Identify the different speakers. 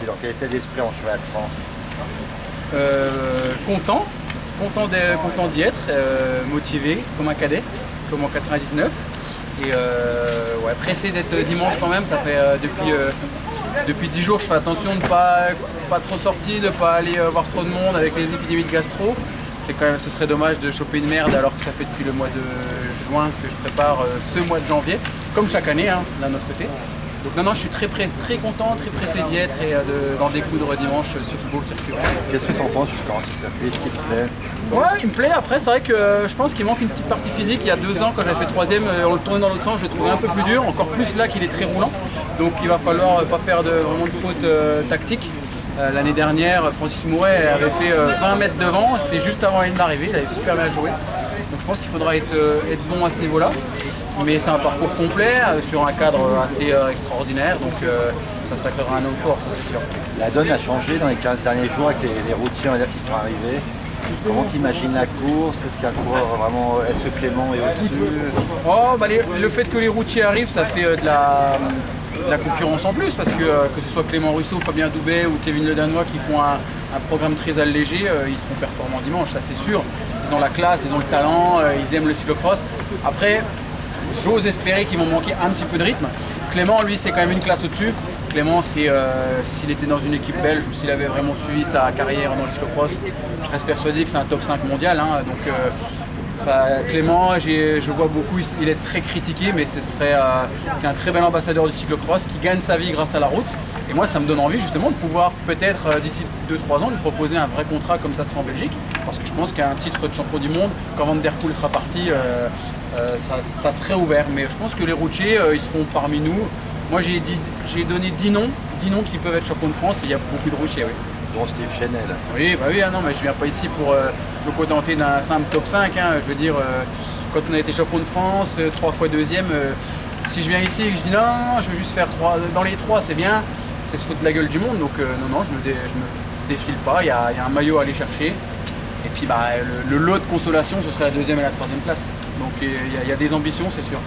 Speaker 1: es dans quel état d'esprit en cheval de France?
Speaker 2: Content d'y être, motivé comme un cadet, comme en 99. Et ouais, pressé d'être dimanche quand même. Ça fait depuis 10 jours je fais attention de ne pas trop sortir, de ne pas aller voir trop de monde avec les épidémies de gastro. Ce serait dommage de choper une merde alors que ça fait depuis le mois de juin que je prépare ce mois de janvier, comme chaque année hein, d'un autre côté. Donc non, je suis très content, très pressé d'y être et d'en découdre dimanche sur Football Circuit.
Speaker 1: Qu'est-ce que tu en penses justement sur ce circuit? Est-ce qu'il te plaît?
Speaker 2: Ouais, il me plaît. Après, c'est vrai que je pense qu'il manque une petite partie physique. Il y a 2 ans, quand j'avais fait 3ème, on le tournait dans l'autre sens, je le trouvais un peu plus dur. Encore plus là qu'il est très roulant. Donc il va falloir pas faire vraiment de fautes tactiques. L'année dernière, Francis Mouret avait fait 20 mètres devant. C'était juste avant la ligne d'arrivée. Il avait super bien joué. Donc je pense qu'il faudra être bon à ce niveau-là. Mais c'est un parcours complet, sur un cadre assez extraordinaire, donc ça créera un homme fort, ça c'est sûr.
Speaker 1: La donne a changé dans les 15 derniers jours avec les routiers, on va dire, qui sont arrivés. Comment tu imagines la course? Est-ce qu'un coureur vraiment, est-ce que Clément est au-dessus?
Speaker 2: Le fait que les routiers arrivent, ça fait de la concurrence en plus, parce que ce soit Clément Russo, Fabien Doubet ou Kevin Le Danois qui font un programme très allégé, ils seront performants dimanche, ça c'est sûr. Ils ont la classe, ils ont le talent, ils aiment le cyclocross. Après, j'ose espérer qu'ils vont manquer un petit peu de rythme. Clément, lui, c'est quand même une classe au-dessus. Clément, s'il était dans une équipe belge ou s'il avait vraiment suivi sa carrière dans le cyclocross, je reste persuadé que c'est un top 5 mondial. Hein. Donc, Clément, je vois beaucoup, il est très critiqué, mais c'est un très bel ambassadeur du cyclocross qui gagne sa vie grâce à la route. Et moi, ça me donne envie justement de pouvoir peut-être d'ici 2-3 ans lui proposer un vrai contrat comme ça se fait en Belgique. Parce que je pense qu'un titre de champion du monde, quand Van Der Poel sera parti, ça serait ouvert. Mais je pense que les routiers, ils seront parmi nous. Moi, j'ai donné 10 noms qui peuvent être champions de France. Et il y a beaucoup de routiers, oui.
Speaker 1: Dont Steve Chenel.
Speaker 2: Oui, non, mais je viens pas ici pour me contenter d'un simple top 5. Hein. Je veux dire, quand on a été champion de France, 3 fois 2e, si je viens ici et que je dis non, je veux juste faire 3, dans les 3, c'est bien, c'est se foutre de la gueule du monde. Donc non, je me défile pas, il y a un maillot à aller chercher. Et puis le lot de consolation, ce serait la 2e et la 3e place. Donc il y a des ambitions, c'est sûr.